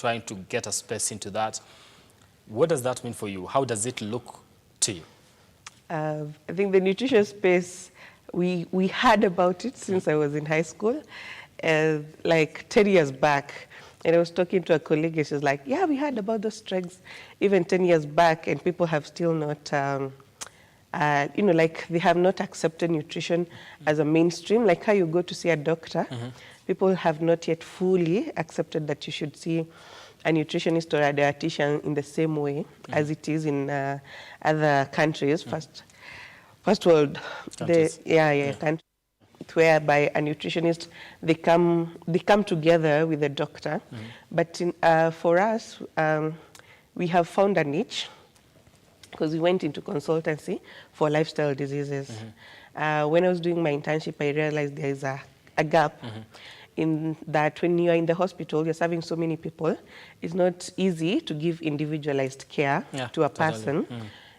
trying to get a space into that. What does that mean for you? How does it look to you? I think the nutrition space, we heard about it since I was in high school, like 10 years back. And I was talking to a colleague, and she was like, yeah, we heard about those drugs even 10 years back, and people have still not, like they have not accepted nutrition as a mainstream, like how you go to see a doctor. People have not yet fully accepted that you should see a nutritionist or a dietitian in the same way as it is in other countries, first world countries, countries, whereby a nutritionist, they come together with a doctor. But for us, we have found a niche because we went into consultancy for lifestyle diseases. When I was doing my internship, I realized there is a gap in that when you are in the hospital, you're serving so many people, it's not easy to give individualized care to a person.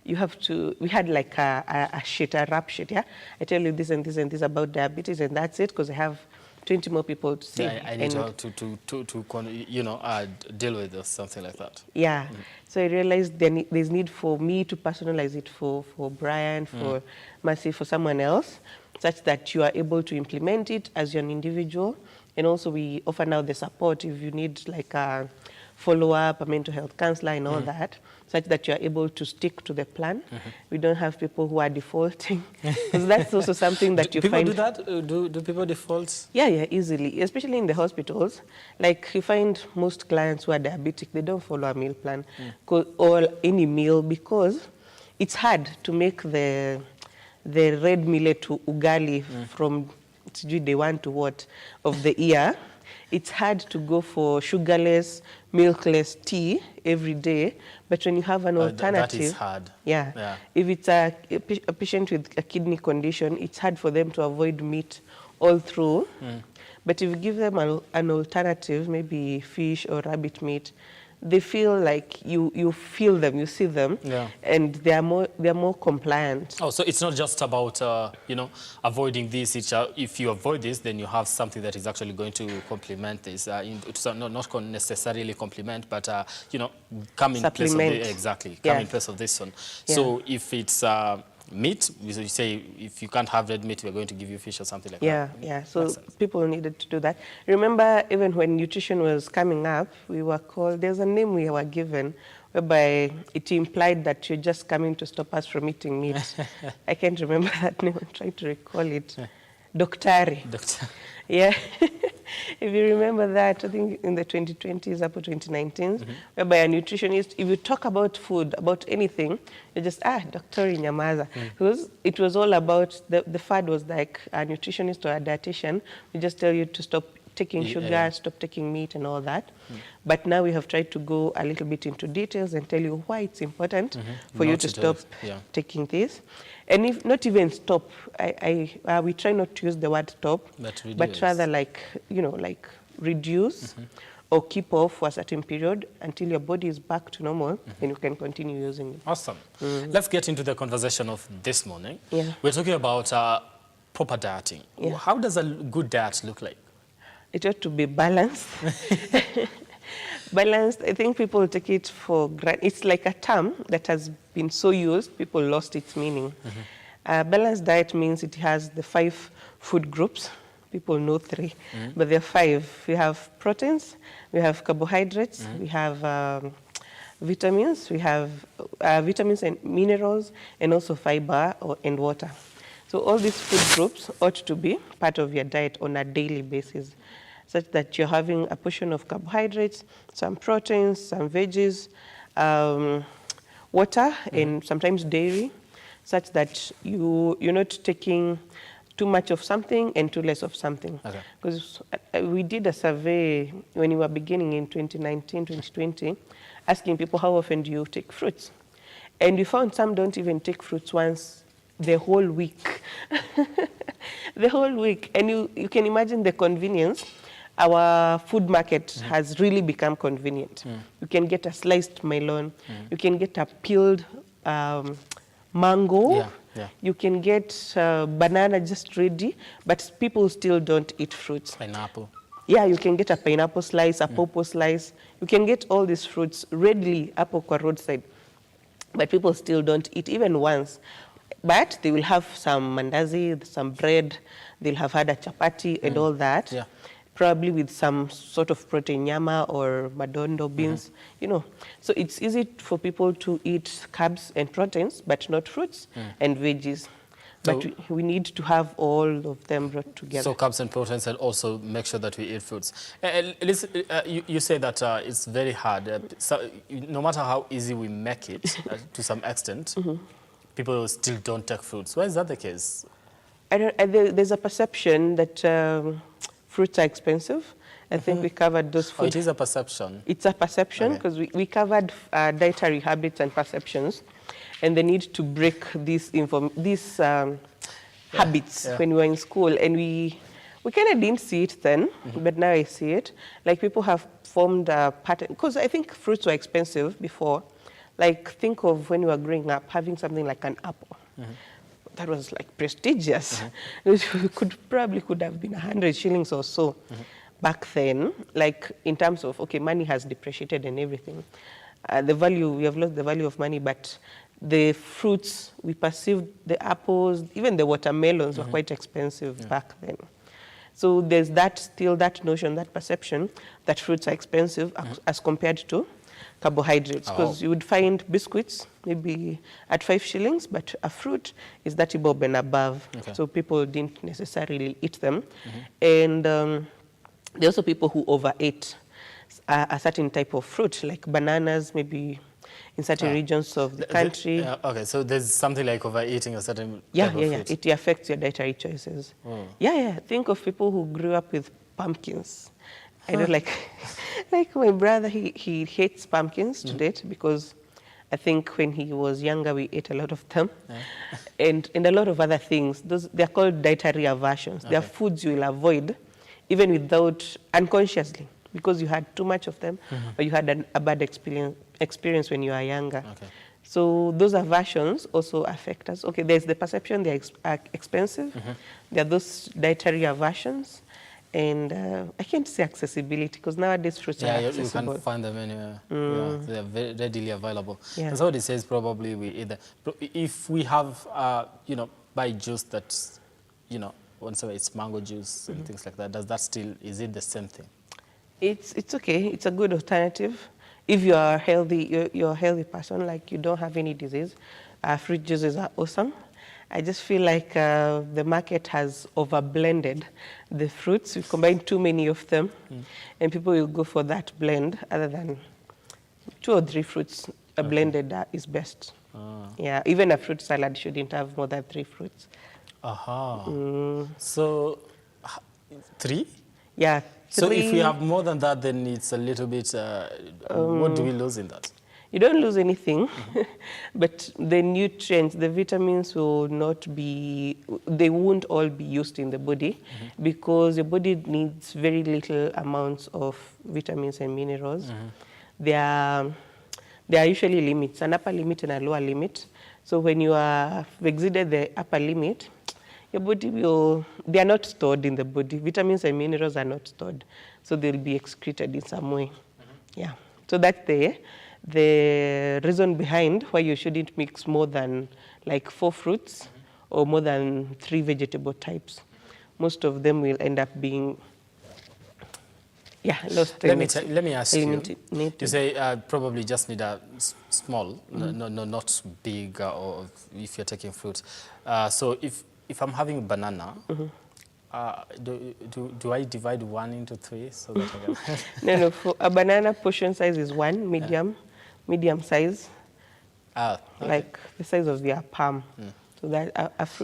You have to, we had like a rap sheet, yeah? I tell you this and this and this about diabetes, and that's it, because I have 20 more people to see. Yeah, I need to deal with this, something like that. Yeah, so I realized there's need for me to personalize it for Brian, for Mercy, for someone else, such that you are able to implement it as an individual. And also we offer now the support if you need like a follow-up, a mental health counselor and all that, such that you are able to stick to the plan. We don't have people who are defaulting, because that's also something that you find. People do that? Do people default? Yeah, easily, especially in the hospitals. Like you find most clients who are diabetic, they don't follow a meal plan or any meal, because it's hard to make the red millet to ugali from day one to what of the year. It's hard to go for sugarless, milkless tea every day, but when you have an alternative, that is hard. Yeah. If it's a patient with a kidney condition, it's hard for them to avoid meat all through. But if you give them an alternative, maybe fish or rabbit meat, they feel like you feel them, you see them, and they are more compliant. Oh, so it's not just about avoiding this. It's, if you avoid this, then you have something that is actually going to complement this. Not necessarily complement, but come in place of this, come in place of this one. So if it's meat, you say if you can't have red meat, we're going to give you fish or something like that. Yeah. So people needed to do that. Remember, even when nutrition was coming up, we were called, there's a name we were given, whereby it implied that you're just coming to stop us from eating meat. I can't remember that name. I'm trying to recall it. Doctari. Yeah. If you remember that, I think in the 2020s up to 2019s, whereby a nutritionist, if you talk about food, about anything, you just, Dr. Nyamaza. Because it was all about, the fad was like a nutritionist or a dietitian, we just tell you to stop taking sugar, stop taking meat and all that. But now we have tried to go a little bit into details and tell you why it's important for you to stop taking this. And if not even stop, we try not to use the word stop, but rather like reduce or keep off for a certain period until your body is back to normal, and you can continue using it. Awesome. Let's get into the conversation of this morning. We're talking about proper dieting. How does a good diet look like? It ought to be balanced. Balanced, I think people take it for granted. It's like a term that has been so used, people lost its meaning. Balanced diet means it has the 5 food groups. People know 3, but there are 5. We have proteins, we have carbohydrates, we have vitamins, we have vitamins and minerals, and also fiber and water. So all these food groups ought to be part of your diet on a daily basis, such that you're having a portion of carbohydrates, some proteins, some veggies, water, and sometimes dairy, such that you're not taking too much of something and too less of something. Because we did a survey when we were beginning in 2019, 2020, asking people how often do you take fruits? And we found some don't even take fruits once the whole week. The whole week. And you can imagine the convenience. Our food market has really become convenient. You can get a sliced melon. You can get a peeled mango. You can get banana just ready, but people still don't eat fruits. Pineapple. Yeah, you can get a pineapple slice, a pawpaw slice. You can get all these fruits readily up on the roadside. But people still don't eat even once. But they will have some mandazi, some bread. They'll have had a chapati and all that. Yeah. Probably with some sort of protein, nyama or madondo beans, you know. So it's easy for people to eat carbs and proteins, but not fruits and veggies. But So- we need to have all of them brought together. So carbs and proteins, and also make sure that we eat fruits. Listen, you say that it's very hard. No matter how easy we make it, to some extent, people still don't take fruits. Why is that the case? There's a perception that fruits are expensive. I think we covered those Oh, foods. it is a perception. It's a perception because we covered dietary habits and perceptions, and the need to break these habits when we were in school. And we kind of didn't see it then, but now I see it. Like people have formed a pattern, because I think fruits were expensive before. Like think of when you were growing up, having something like an apple. That was like prestigious. It could have been 100 shillings or so back then. Like in terms of, okay, money has depreciated and everything. We have lost the value of money, but the fruits, we perceived the apples, even the watermelons were quite expensive back then. So there's still that notion, that perception that fruits are expensive as compared to carbohydrates, because you would find biscuits maybe at 5 shillings, but a fruit is 30 bob and above. Okay. So people didn't necessarily eat them. And there are also people who overate a certain type of fruit, like bananas, maybe in certain regions of the country. Okay, so there's something like overeating a certain type of fruit. It affects your dietary choices. Think of people who grew up with pumpkins. I don't like my brother, he hates pumpkins to date, because I think when he was younger we ate a lot of them. And a lot of other things. They're called dietary aversions. They're foods you will avoid even without, unconsciously, because you had too much of them or you had a bad experience when you are younger. So those aversions also affect us. Okay, there's the perception they're expensive. There are those dietary aversions. And I can't say accessibility, because nowadays fruits are accessible. You can find them anywhere. Yeah, they are very readily available. Yeah. And so it says probably we either, if we have, buy juice that, once it's mango juice and things like that, is it the same thing? It's okay. It's a good alternative. If you are healthy, you're a healthy person, like you don't have any disease, fruit juices are awesome. I just feel like the market has overblended the fruits. We've combined too many of them, and people will go for that blend other than 2 or 3 fruits. A blended is best. Yeah, even a fruit salad shouldn't have more than 3 fruits. So, 3? Yeah. 3. So if we have more than that, then it's a little bit, what do we lose in that? You don't lose anything, but the nutrients, the vitamins will not be, they won't all be used in the body, because your body needs very little amounts of vitamins and minerals. There are usually limits, an upper limit and a lower limit. So when you have exceeded the upper limit, your body they are not stored in the body. Vitamins and minerals are not stored, so they'll be excreted in some way. Yeah, so that's the reason behind why you shouldn't mix more than like 4 fruits or more than 3 vegetable types. Most of them will end up being, lost. Let me ask you. You say probably just need a small, not big, or if you're taking fruits. So if I'm having banana, do I divide 1 into 3 so that I can? No. For a banana, portion size is 1, medium size, like the size of your palm. So that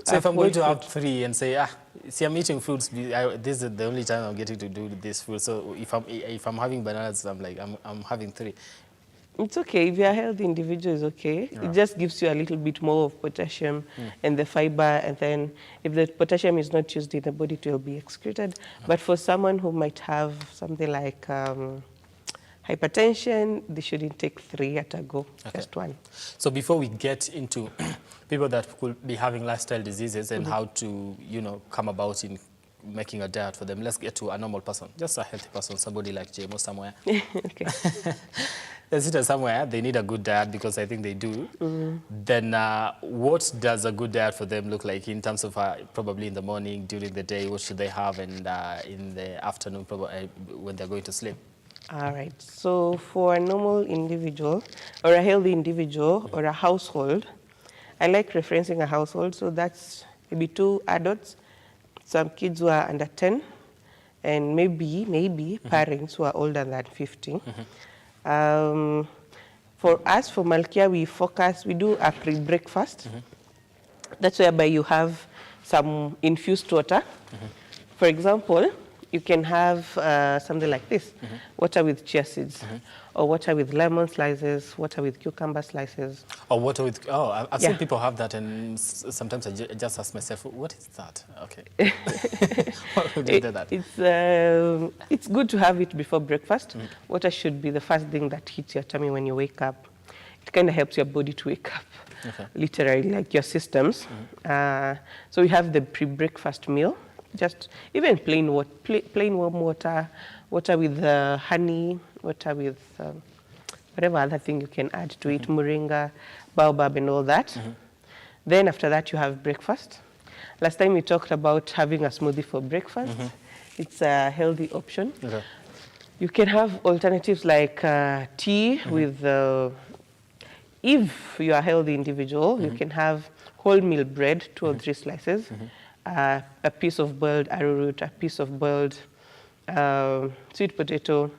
so if I'm going to have 3 and say, see, I'm eating fruits, this is the only time I'm getting to do this fruit. So if I'm having bananas, I'm having 3. It's okay. If you're a healthy individual, it's okay. It just gives you a little bit more of potassium and the fiber, and then if the potassium is not used in the body, it will be excreted. But for someone who might have something like hypertension, they shouldn't take 3 at a go, just 1. So before we get into people that could be having lifestyle diseases and how to, come about in making a diet for them. Let's get to a normal person, just a healthy person, somebody like JMO somewhere. Okay. They sit somewhere, they need a good diet because I think they do. Then what does a good diet for them look like in terms of probably in the morning, during the day, what should they have, and in the afternoon, probably when they're going to sleep? All right. So for a normal individual or a healthy individual or a household, I like referencing a household. So that's maybe 2 adults, some kids who are under 10, and maybe parents who are older than 50. For us, for Malkia, we do a pre-breakfast. That's whereby you have some infused water. For example, you can have something like this, water with chia seeds, or water with lemon slices, water with cucumber slices. Or water with, I've seen people have that, and sometimes I just ask myself, what is that? Okay. Why would you do that? It's good to have it before breakfast. Water should be the first thing that hits your tummy when you wake up. It kind of helps your body to wake up, literally, like your systems. So we have the pre-breakfast meal. Just even plain warm water, water with honey, water with whatever other thing you can add to it, moringa, baobab, and all that. Then after that, you have breakfast. Last time we talked about having a smoothie for breakfast. It's a healthy option. You can have alternatives like tea with, if you are a healthy individual, you can have wholemeal bread, 2 or 3 slices. A piece of boiled arrowroot, a piece of boiled sweet potato,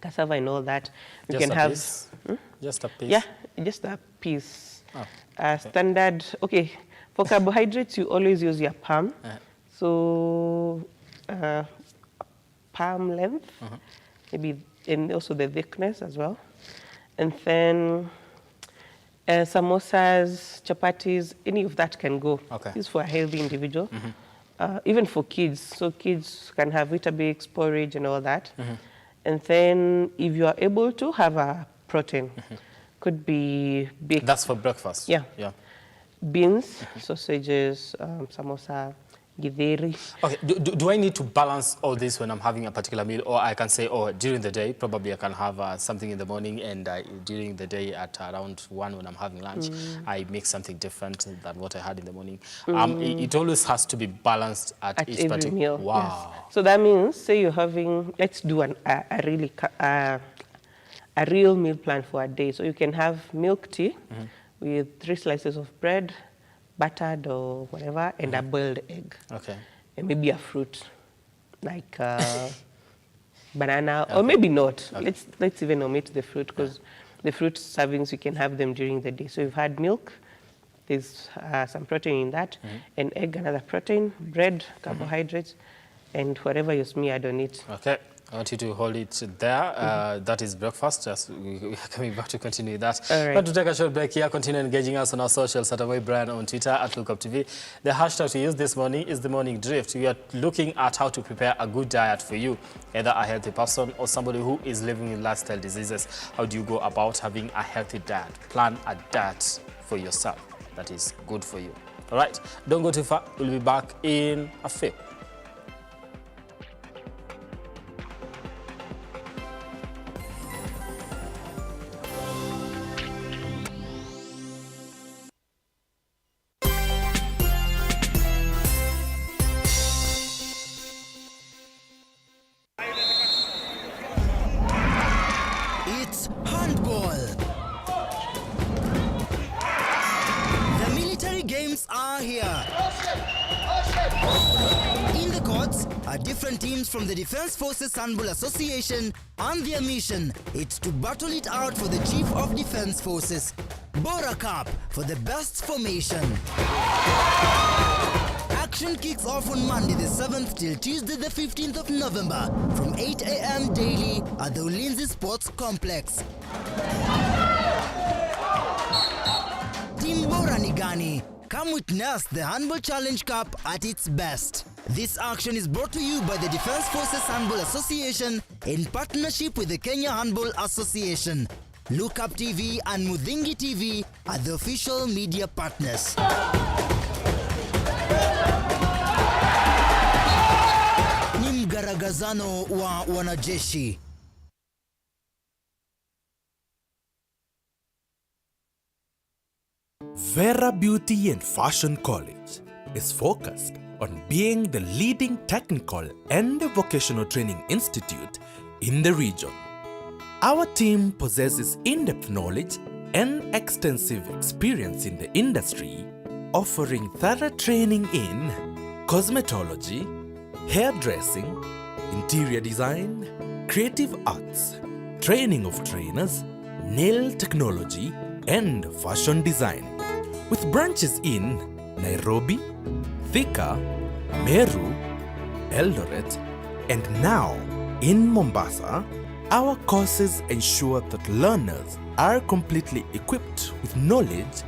cassava, and all that. You can have just a piece. Yeah, just a piece. Standard. Okay, for carbohydrates, you always use your palm. So palm length, maybe, and also the thickness as well. And then samosas, chapatis, any of that can go. This is for a healthy individual. Even for kids. So kids can have Weetabix, porridge, and all that. And then if you are able to have a protein, could be baked. That's for breakfast? Yeah. Beans, sausages, samosa, githeri. Okay, do I need to balance all this when I'm having a particular meal, or I can say, during the day, probably I can have something in the morning, and during the day at around 1 when I'm having lunch, I make something different than what I had in the morning. It always has to be balanced at each every meal. Wow. Yes. So that means, say you're having, let's do a real meal plan for a day. So you can have milk tea with 3 slices of bread, buttered or whatever, and a boiled egg. And maybe a fruit, like banana, or maybe not. Let's even omit the fruit, because the fruit servings, you can have them during the day. So you've had milk, there's some protein in that, an egg, another protein, bread, carbohydrates, and whatever you smeared on it. I want you to hold it there. That is breakfast. We are coming back to continue that. But to take a short break here, continue engaging us on our socials at Away Brian on Twitter at Lookuptv. The hashtag to use this morning is the morning drift. We are looking at how to prepare a good diet for you, either a healthy person or somebody who is living with lifestyle diseases. How do you go about having a healthy diet? Plan a diet for yourself that is good for you. All right, don't go too far. We'll be back in a few. From the Defense Forces Handball Association, and their mission, it's to battle it out for the Chief of Defense Forces. Bora Cup for the best formation. Action kicks off on Monday the 7th till Tuesday the 15th of November from 8 a.m. daily at the Ulinzi Sports Complex. Team Bora Nigani, come witness the Handball Challenge Cup at its best. This action is brought to you by the Defense Forces Handball Association in partnership with the Kenya Handball Association. Lookuptv and Mudhingi TV are the official media partners. mjazano wa wanajeshi. Vera Beauty and Fashion College is focused on being the leading technical and vocational training institute in the region. Our team possesses in-depth knowledge and extensive experience in the industry, offering thorough training in cosmetology, hairdressing, interior design, creative arts, training of trainers, nail technology, and fashion design. With branches in Nairobi, Thika, Meru, Eldoret, and now in Mombasa, our courses ensure that learners are completely equipped with knowledge,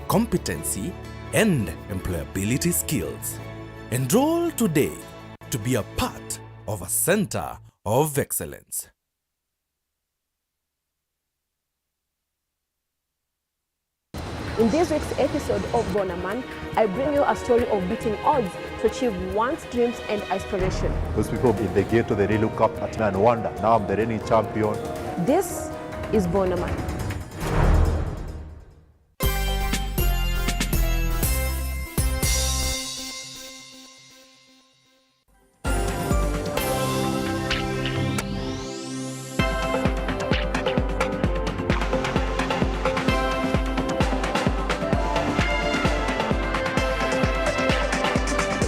competency, and employability skills. Enroll today to be a part of a center of excellence. In this week's episode of Bonaman, I bring you a story of beating odds to achieve one's dreams and aspiration. Those people in the ghetto, they really look up at me and wonder, now I'm the reigning champion. This is Bonaman.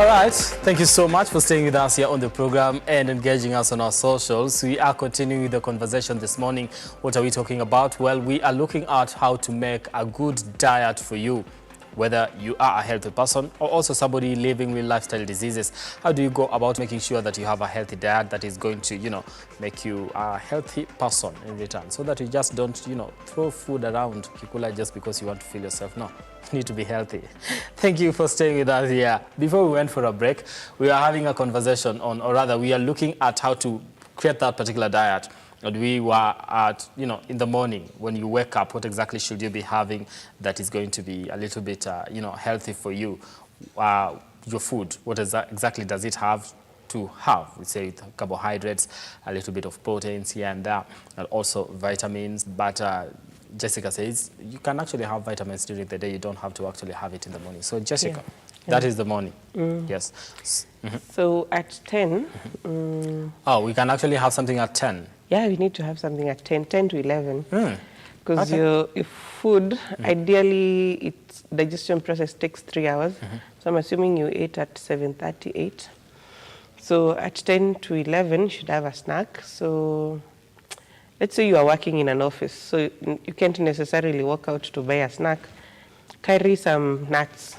All right, thank you so much for staying with us here on the program and engaging us on our socials. We are continuing the conversation this morning. What are we talking about? Well, we are looking at how to make a good diet for you, whether you are a healthy person or also somebody living with lifestyle diseases. How do you go about making sure that you have a healthy diet that is going to, make you a healthy person in return, so that you just don't, throw food around kikula just because you want to feel yourself? No. Need to be healthy. Thank you for staying with us here. Before we went for a break, we are having a conversation on, or rather we are looking at how to create that particular diet. And we were at, in the morning when you wake up, what exactly should you be having that is going to be a little bit, healthy for you? Your food, what exactly does it have to have? We say carbohydrates, a little bit of proteins here and there, and also vitamins, but Jessica says you can actually have vitamins during the day. You don't have to actually have it in the morning. So Jessica, that is the morning. Yes. So at 10... oh, we can actually have something at 10. Yeah, we need to have something at 10 to 11. Because your food, ideally, its digestion process takes 3 hours. So I'm assuming you ate at 7:38. So at 10 to 11, you should have a snack. So let's say you are working in an office, so you can't necessarily walk out to buy a snack. Carry some nuts,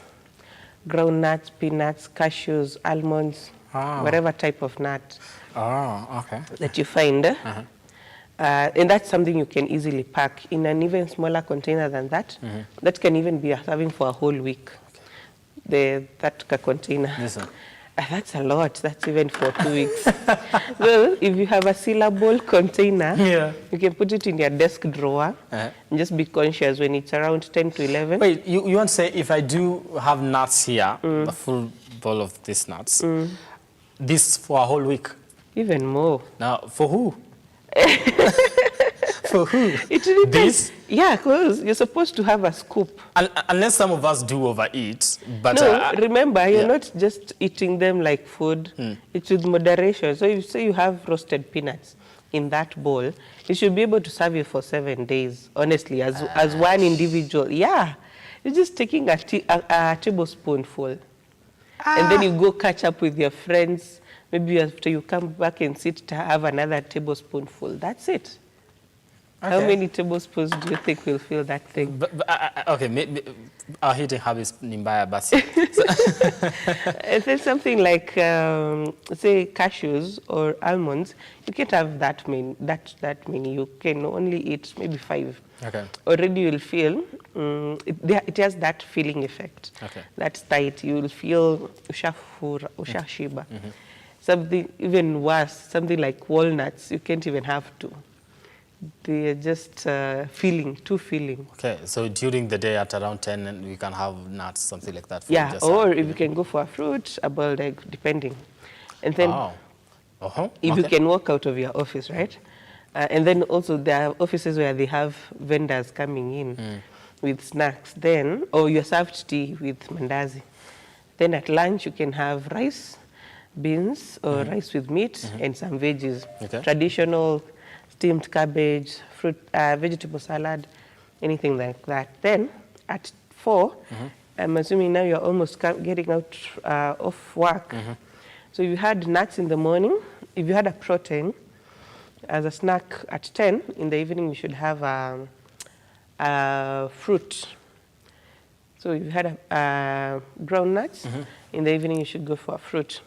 ground nuts, peanuts, cashews, almonds, whatever type of nut that you find. And that's something you can easily pack in an even smaller container than that. That can even be serving for a whole week, that container. Yes, sir. That's a lot. That's even for 2 weeks. So if you have a sealable container, you can put it in your desk drawer and just be conscious when it's around 10 to 11. Wait, you want to say if I do have nuts here, a full bowl of these nuts, this for a whole week? Even more. Now, for who? For who? It depends. This? Yeah, because you're supposed to have a scoop. Unless some of us do overeat. But no, remember, you're not just eating them like food. It's with moderation. So if you say you have roasted peanuts in that bowl, you should be able to serve you for 7 days, honestly, as one individual. Yeah. You're just taking a tablespoonful. And then you go catch up with your friends. Maybe after you come back and sit to have another tablespoonful. That's it. Okay. How many tablespoons do you think will fill that thing? Okay, our eating habits nimbaya basi. And then something like, say, cashews or almonds, you can't have that many. That many. You can only eat maybe 5. Okay. Already you'll feel, it has that feeling effect. Okay. That's tight. You'll feel ushashiba. Something even worse, something like walnuts, you can't even have to. They're just too filling. Okay, so during the day at around 10, we can have nuts, something like that. Yeah, or if you can go for a fruit, a boiled egg, depending. And then If you can walk out of your office, right? And then also there are offices where they have vendors coming in with snacks then, or you're served tea with mandazi. Then at lunch you can have rice, beans, or rice with meat and some veggies. Okay. Traditional steamed cabbage, fruit, vegetable salad, anything like that. Then at 4, I'm assuming now you're almost getting out of work. So if you had nuts in the morning, if you had a protein as a snack at 10, in the evening you should have fruit. So if you had ground nuts, in the evening you should go for a fruit.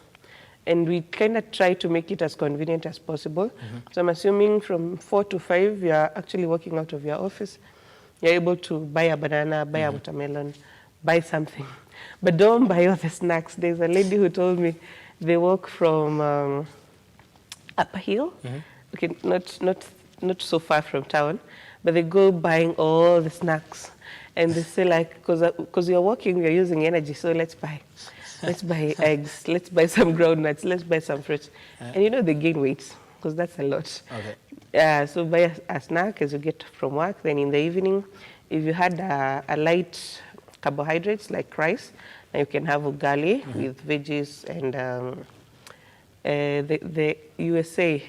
And we kind of try to make it as convenient as possible. So I'm assuming from 4 to 5, you're actually walking out of your office. You're able to buy a banana, buy a watermelon, buy something. But don't buy all the snacks. There's a lady who told me they walk from Upper Hill, okay, not so far from town, but they go buying all the snacks. And they say, like, because you're walking, we're using energy, so let's buy. Let's buy eggs, let's buy some groundnuts, let's buy some fruits. And you know, they gain weight, because that's a lot. Okay. So buy a snack as you get from work. Then in the evening, if you had a light carbohydrates like rice, then you can have ugali with veggies and the USA,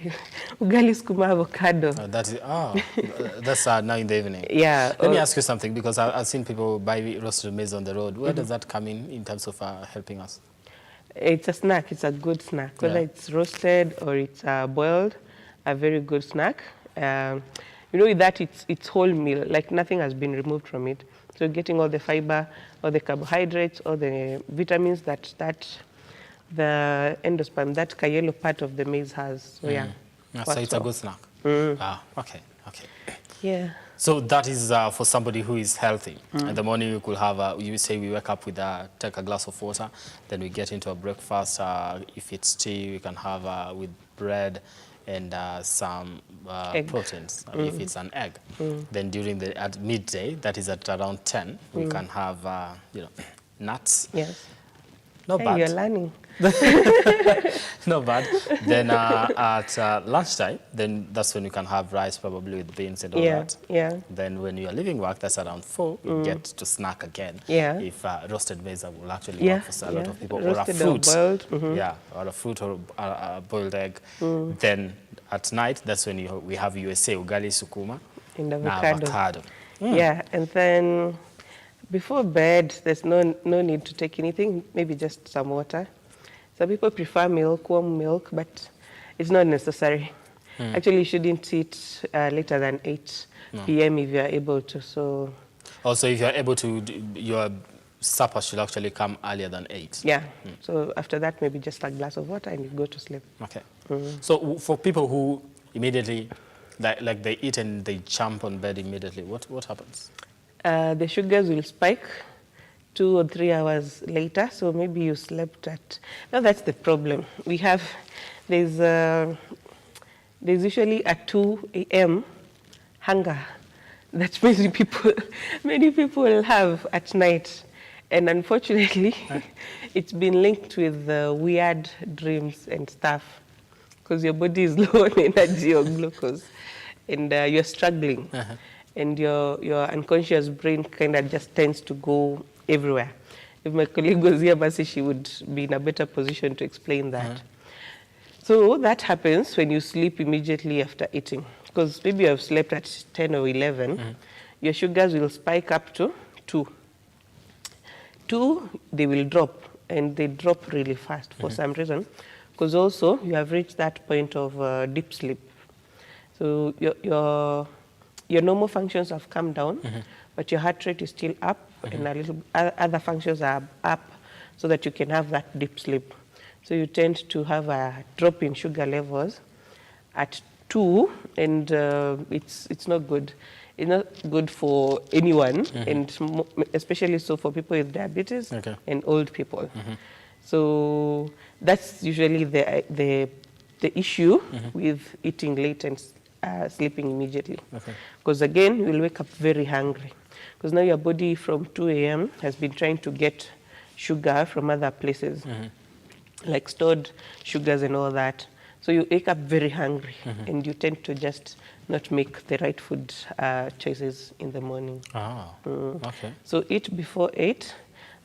ugali skuma avocado. That's now in the evening. Yeah. Let me ask you something, because I've seen people buy roasted maize on the road. Where does that come in terms of helping us? It's a snack. It's a good snack. Whether it's roasted or it's boiled, a very good snack. You know, with that, it's whole meal. Like nothing has been removed from it. So you're getting all the fiber, all the carbohydrates, all the vitamins that the endosperm, that yellow part of the maize has. So yeah. So it's a good snack. Okay. Yeah. So that is for somebody who is healthy. In the morning, we could have, you say we wake up with take a glass of water, then we get into a breakfast. If it's tea, we can have with bread and some proteins, if it's an egg. Then at midday, that is at around 10, we can have, nuts. Yes. Not bad. You're learning. Not bad. Then at lunchtime, then that's when you can have rice, probably with beans and all that. Yeah. Then when you are leaving work, that's around 4, you get to snack again. Yeah. If roasted maize will actually work for a lot of people. Roasted or a fruit. Or boiled. Yeah, or a fruit or a boiled egg. Then at night, that's when we have USA, ugali, sukuma, and avocado. avocado. Yeah, and then before bed, there's no need to take anything, maybe just some water. Some people prefer milk, warm milk, but it's not necessary. Actually, you shouldn't eat later than 8 p.m. if you are able to. So. Also, if you are able to, your supper should actually come earlier than 8. Yeah. So after that, maybe just a glass of water and you go to sleep. Okay. So for people who immediately, like they eat and they jump on bed immediately, what happens? The sugars will spike 2 or 3 hours later, so maybe you slept at... Now that's the problem. There's usually a 2 a.m. hunger that many people have at night. And unfortunately, it's been linked with weird dreams and stuff, because your body is low on energy or glucose, and you're struggling. And your unconscious brain kind of just tends to go everywhere. If my colleague was here, Basi, she would be in a better position to explain that. So that happens when you sleep immediately after eating. Because maybe you have slept at 10 or 11, your sugars will spike up to 2. 2, they will drop, and they drop really fast for some reason. Because also, you have reached that point of deep sleep. So your normal functions have come down, but your heart rate is still up, and a little other functions are up, so that you can have that deep sleep. So you tend to have a drop in sugar levels at 2, and it's not good. It's not good for anyone, and especially so for people with diabetes and old people. So that's usually the issue with eating late and sleeping immediately. Because again, you will wake up very hungry. Because now your body from 2 a.m. has been trying to get sugar from other places, like stored sugars and all that. So you wake up very hungry, and you tend to just not make the right food choices in the morning. Ah, okay. So eat before 8.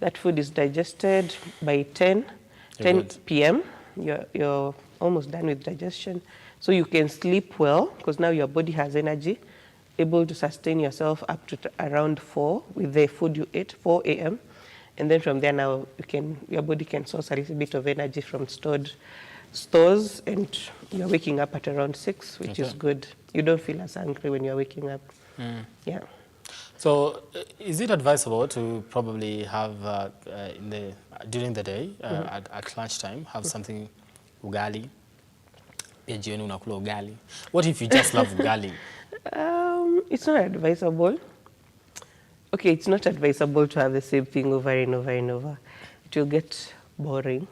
That food is digested by 10 good. p.m. You're almost done with digestion. So you can sleep well, because now your body has energy, able to sustain yourself up to around 4 with the food you ate, 4 a.m. And then from there now, your body can source a little bit of energy from stores, and you're waking up at around 6, which is good. You don't feel as hungry when you're waking up. Yeah. So is it advisable to probably have during the day, at lunchtime, have something ugali? Pia jioni unakula ugali. What if you just love ugali? It's not advisable. Okay, it's not advisable to have the same thing over and over and over. It will get boring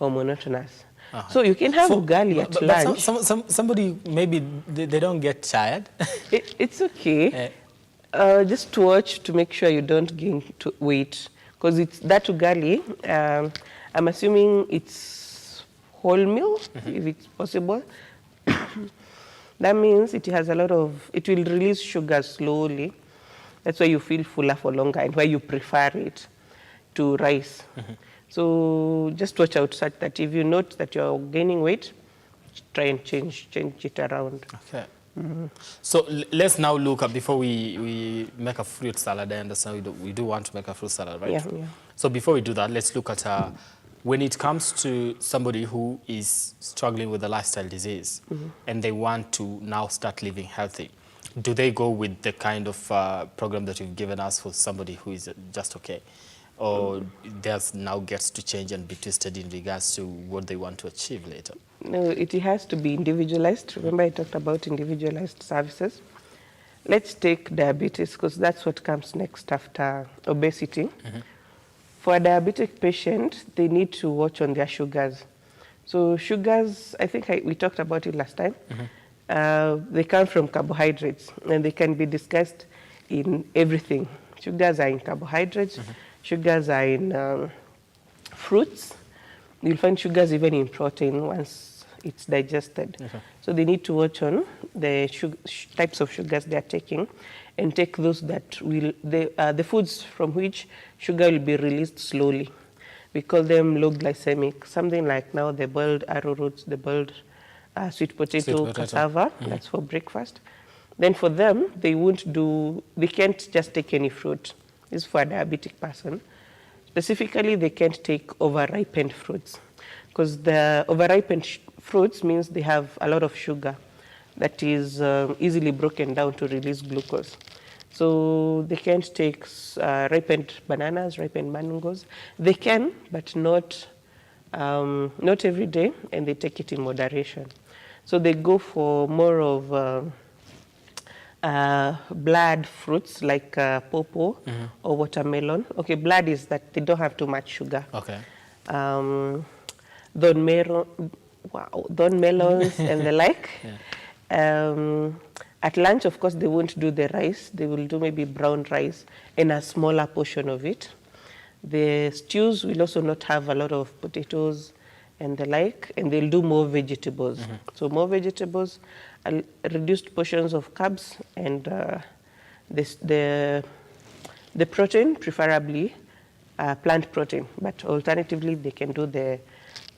or monotonous. So you can have ugali at lunch. But somebody, maybe they don't get tired. It's okay. Just to watch to make sure you don't gain weight. Because it's that ugali, I'm assuming it's whole meal, if it's possible. That means it has it will release sugar slowly. That's why you feel fuller for longer, and why you prefer it to rice. So just watch out such that if you note that you're gaining weight, try and change it around. Okay. So let's now look at, before we make a fruit salad. I understand we do want to make a fruit salad, right? Yeah. So before we do that, let's look at when it comes to somebody who is struggling with a lifestyle disease and they want to now start living healthy. Do they go with the kind of program that you've given us for somebody who is just okay? Or theirs now gets to change and be twisted in regards to what they want to achieve later? No, it has to be individualized. Remember I talked about individualized services. Let's take diabetes, because that's what comes next after obesity. For a diabetic patient, they need to watch on their sugars. So sugars, I think we talked about it last time. They come from carbohydrates, and they can be discussed in everything. Sugars are in carbohydrates. Sugars are in fruits. You'll find sugars even in protein once it's digested. So they need to watch on the types of sugars they are taking, and take those that will, the foods from which sugar will be released slowly. We call them low glycemic, something like now the boiled arrowroots, the boiled sweet potato, cassava, that's for breakfast. Then for them, they can't just take any fruit. This is for a diabetic person. Specifically, they can't take over-ripened fruits, because the over-ripened fruits means they have a lot of sugar that is easily broken down to release glucose. So they can't take ripened bananas, ripened mangoes. They can, but not every day, and they take it in moderation. So they go for more of blood fruits like pawpaw or watermelon. Okay, blood is that they don't have too much sugar. Okay. Don melons and the like. At lunch, of course, they won't do the rice. They will do maybe brown rice and a smaller portion of it. The stews will also not have a lot of potatoes and the like, and they'll do more vegetables. So more vegetables, reduced portions of carbs, and the protein, preferably plant protein, but alternatively they can do the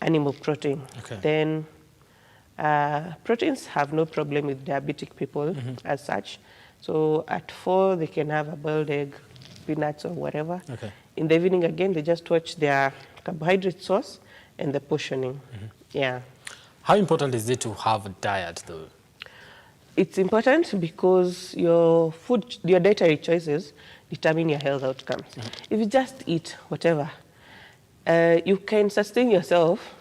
animal protein. Okay. Then proteins have no problem with diabetic people as such. So at 4 they can have a boiled egg, peanuts or whatever. Okay. In the evening again, they just watch their carbohydrate source and the portioning. Yeah. How important is it to have a diet though? It's important because your dietary choices determine your health outcomes. If you just eat whatever, you can sustain yourself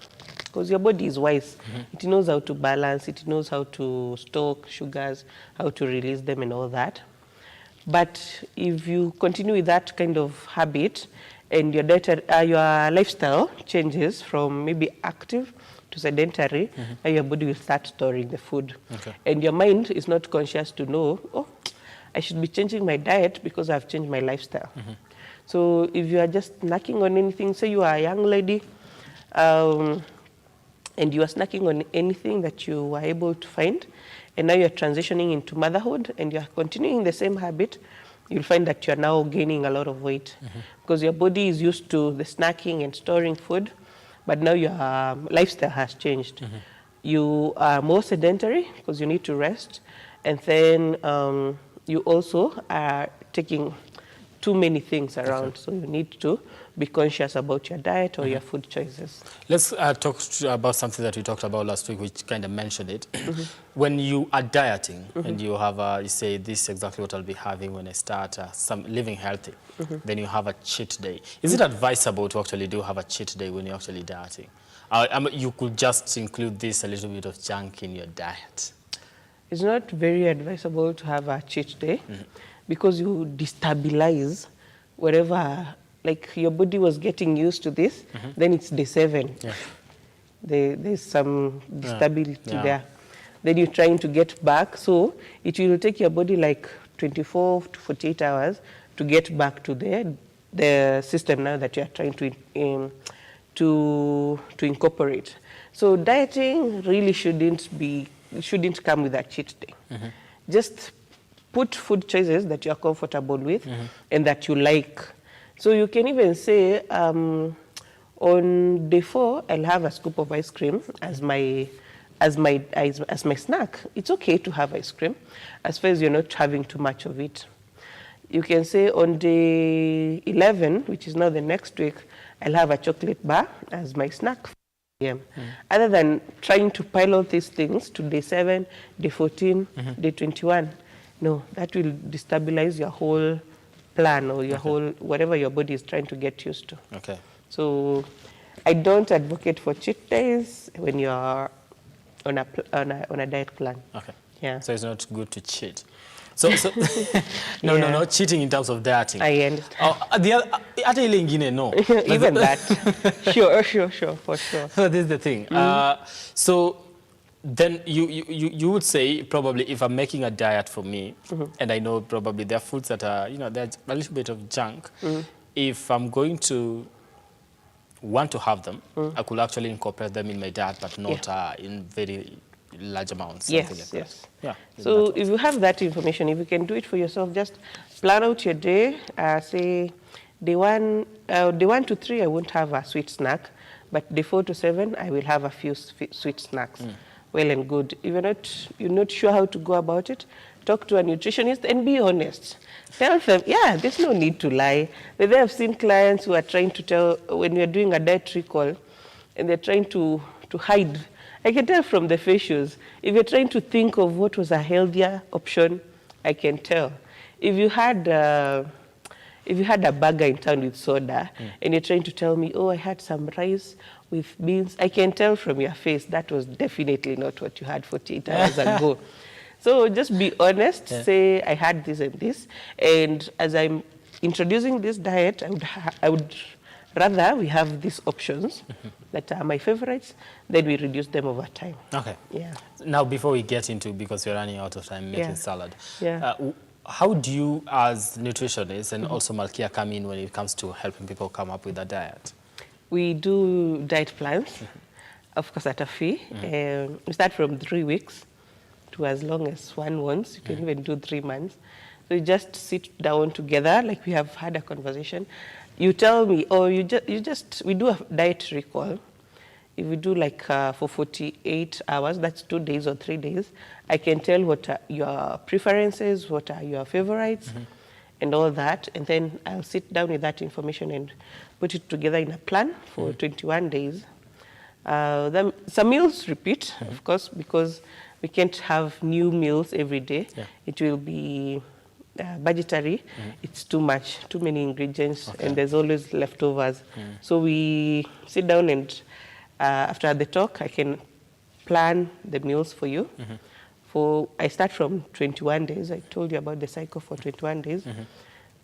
because your body is wise. It knows how to balance, it knows how to stock sugars, how to release them and all that. But if you continue with that kind of habit and your lifestyle changes from maybe active to sedentary, and your body will start storing the food. Okay. And your mind is not conscious to know, oh, I should be changing my diet because I've changed my lifestyle. So if you are just snacking on anything, say you are a young lady, and you are snacking on anything that you were able to find, and now you're transitioning into motherhood and you're continuing the same habit, you'll find that you're now gaining a lot of weight because your body is used to the snacking and storing food, but now your lifestyle has changed. You are more sedentary because you need to rest, and then you also are taking too many things around, so you need to be conscious about your diet or your food choices. Let's talk about something that we talked about last week, which kind of mentioned it. When you are dieting and you have, you say, this is exactly what I'll be having when I start living healthy, then you have a cheat day. Is it advisable to actually have a cheat day when you're actually dieting? You could just include this a little bit of junk in your diet. It's not very advisable to have a cheat day because you destabilize whatever, like your body was getting used to this, then it's day 7. Yeah. There's some stability there. Then you're trying to get back, so it will take your body like 24 to 48 hours to get back to the system now that you're trying to incorporate. So dieting really shouldn't come with a cheat day. Just put food choices that you're comfortable with and that you like. So you can even say, on day 4, I'll have a scoop of ice cream as my snack. It's okay to have ice cream, as far as you're not having too much of it. You can say on day 11, which is now the next week, I'll have a chocolate bar as my snack. Other than trying to pile all these things to day 7, day 14, day 21, no, that will destabilize your whole plan or your whole, whatever your body is trying to get used to. Okay. So I don't advocate for cheat days when you're on a diet plan. Okay. Yeah. So it's not good to cheat. So no, cheating in terms of dieting. I understand. The other ingine, no. Even that. Sure, for sure. So this is the thing. So then you would say probably if I'm making a diet for me, and I know probably there are foods that are, they're a little bit of junk. If I'm going to want to have them, I could actually incorporate them in my diet, but not in very large amounts. Yes. Yeah. So if you have that information, if you can do it for yourself, just plan out your day. Say day 1 to 3, I won't have a sweet snack, but day 4 to 7, I will have a few sweet snacks. Well and good. If you're not sure how to go about it, talk to a nutritionist and be honest. Tell them, there's no need to lie. But I've seen clients who are trying to tell, when we're doing a diet recall, and they're trying to hide. I can tell from the facials. If you're trying to think of what was a healthier option, I can tell. If you had a burger in town with soda, and you're trying to tell me, I had some rice with beans, I can tell from your face that was definitely not what you had 48 hours ago. So just be honest, say I had this and this, and as I'm introducing this diet, I would rather we have these options that are my favorites, then we reduce them over time. Okay. Yeah. Now, before we get into, because we're running out of time making salad, Yeah. how do you as nutritionists and also Malkia come in when it comes to helping people come up with a diet? We do diet plans, of course at a fee. We start from 3 weeks to as long as one wants. You can even do 3 months. So you just sit down together, like we have had a conversation. You tell me, we do a diet recall. If we do like for 48 hours, that's 2 days or 3 days, I can tell what are your preferences, what are your favorites, and all that. And then I'll sit down with that information and put it together in a plan for 21 days. Then some meals repeat, of course, because we can't have new meals every day. Yeah. It will be budgetary. It's too much, too many ingredients, and there's always leftovers. So we sit down and after the talk, I can plan the meals for you. I start from 21 days. I told you about the cycle for 21 days.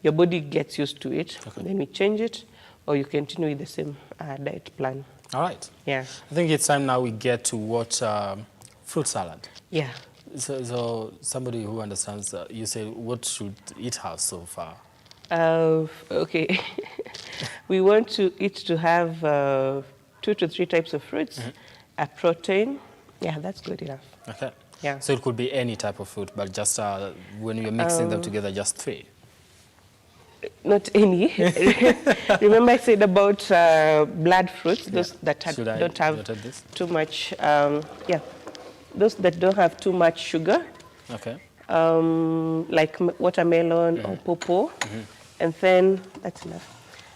Your body gets used to it. Then we change it, or you continue with the same diet plan. All right. Yeah. I think it's time now we get to what fruit salad. Yeah. So somebody who understands, you say, what should it have so far? Okay. We want it to have 2 to 3 types of fruits a protein. Yeah, that's good enough. Okay. Yeah. So it could be any type of fruit, but just when you're mixing them together, just 3. Not any. Remember I said about blood fruits, those that don't have too much, those that don't have too much sugar. Okay. Like watermelon or pawpaw. And then, that's enough.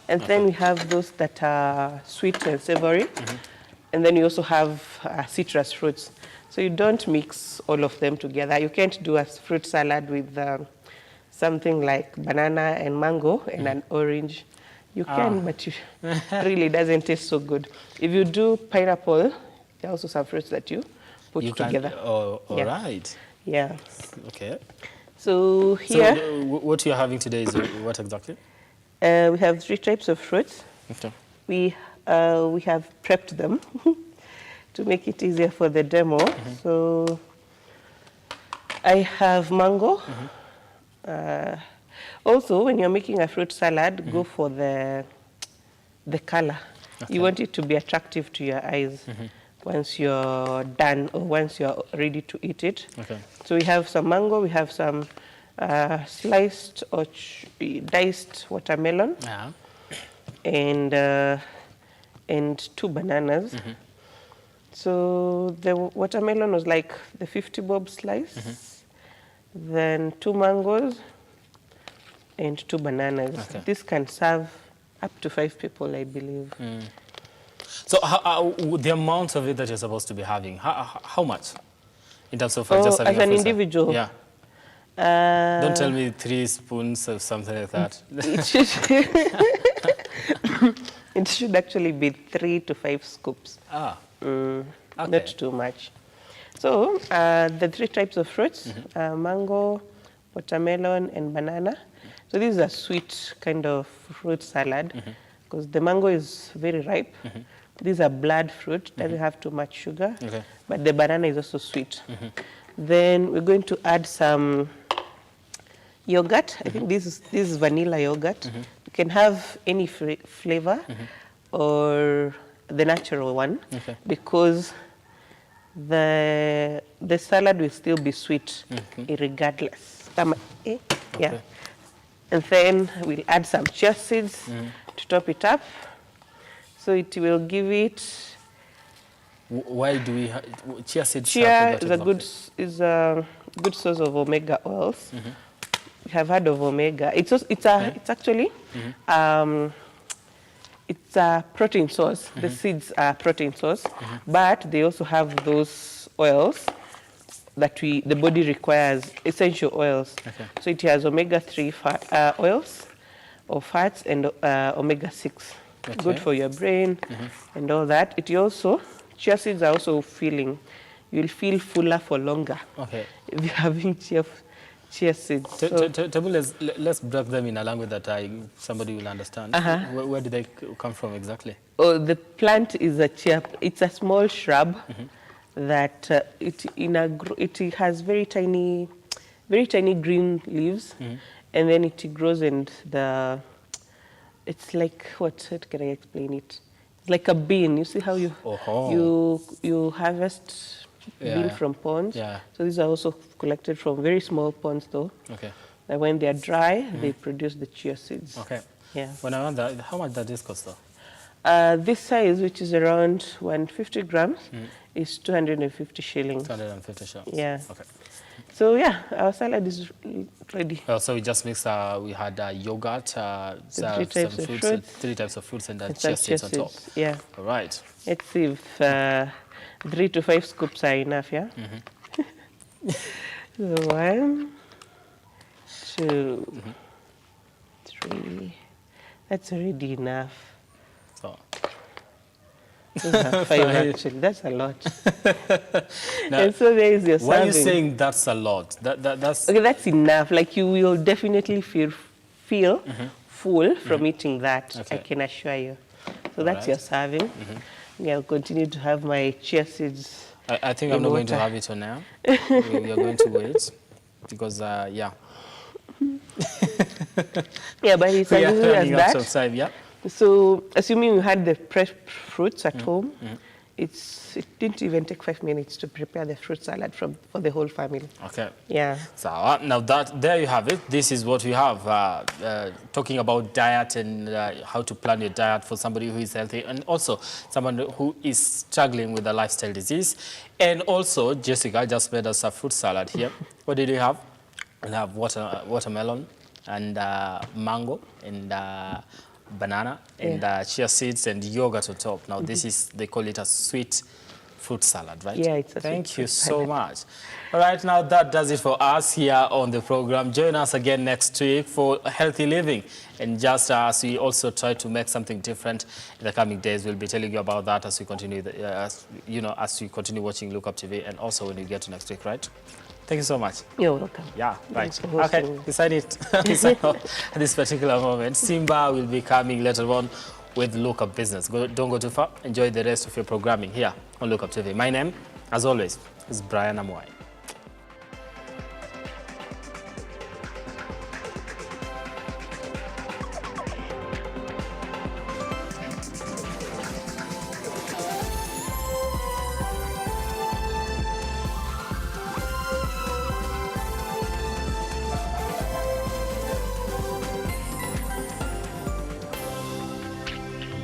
And then we have those that are sweet and savory. And then you also have citrus fruits. So you don't mix all of them together. You can't do a fruit salad with something like banana and mango and an orange. You can, but it really doesn't taste so good. If you do pineapple, there are also some fruits that you put together. All right. Yeah. Okay. So here... So what you're having today is what exactly? We have 3 types of fruits. Okay. We have prepped them to make it easier for the demo. So I have mango. Also, when you're making a fruit salad, go for the color. Okay. You want it to be attractive to your eyes once you're done or once you're ready to eat it. Okay. So we have some mango, we have some sliced or diced watermelon, and 2 bananas. So the watermelon was like the 50 bob slice, then 2 mangoes, and 2 bananas. Okay. This can serve up to 5 people, I believe. So the amount of it that you're supposed to be having, how much? In terms of just having as an individual? Yeah. Don't tell me 3 spoons or something like that. It should actually be 3 to 5 scoops. Okay. Not too much. So the 3 types of fruits, mango, watermelon, and banana. So this is a sweet kind of fruit salad because the mango is very ripe. These are blood fruit, doesn't have too much sugar, but the banana is also sweet. Then we're going to add some yogurt. I think this is vanilla yogurt. You can have any flavor or the natural one because the salad will still be sweet regardless. Yeah. And then we'll add some chia seeds to top it up. So it will give it... Why do we have chia seeds? Chia is a good source of omega oils. We have heard of omega. It's actually it's a protein source. The seeds are protein source, but they also have those oils that the body requires, essential oils. So it has omega-3 oils or fats and omega-6. Good for your brain and all that. It also, chia seeds are also filling. You'll feel fuller for longer if you're having chia seeds. Let's break them in a language that somebody will understand. Where do they come from exactly? Oh, the plant is a chia. It's a small shrub that it has very tiny green leaves, and then it grows and it's like what can I explain it? It's like a bean. You see how you harvest bean from ponds. So these are also collected from very small ponds, though. And when they are dry, they produce the chia seeds. Yeah. When I wonder, how much does this cost, though? This size, which is around 150 grams, is 250 shillings. 250 shillings. Yeah. Okay. So yeah, our salad is ready. So we just mixed. We had yogurt, some 3 types of fruits, and chia seeds on top. Yeah. All right. Let's see if 3 to 5 scoops are enough. Yeah. So 1, 2, 3. That's already enough. So. 5 actually, that's a lot. Now, and so there is your serving. Why are you saying that's a lot? That's okay. That's enough. Like you will definitely feel full from eating that. I can assure you. So that's your serving. Yeah, I'll continue to have my chia seeds. I think I'm not going to have it for now. We are going to wait because yeah, but it's as easy as that. Time, yeah. So, assuming you had the fresh fruits at home, It didn't even take 5 minutes to prepare the fruit salad for the whole family. Okay. Yeah. So now there you have it. This is what we have talking about diet and how to plan your diet for somebody who is healthy and also someone who is struggling with a lifestyle disease. And also, Jessica just made us a fruit salad here. What did you have? We have watermelon and mango and banana and chia seeds and yogurt on top. Now this is, they call it a sweet fruit salad, right? Yeah, it's a Thank you sweet so salad. much. All right, now that does it for us here on the program. Join us again next week for healthy living. And just as we also try to make something different in the coming days, we'll be telling you about that as we continue, as we continue watching Lookuptv and also when we get to next week, right? Thank you so much. You're welcome. Yeah, right. Thanks for hosting Okay, me. beside it, at this particular moment, Simba will be coming later on with Look Up Business. Don't go too far. Enjoy the rest of your programming here on Look Up TV. My name, as always, is Brian Amwai.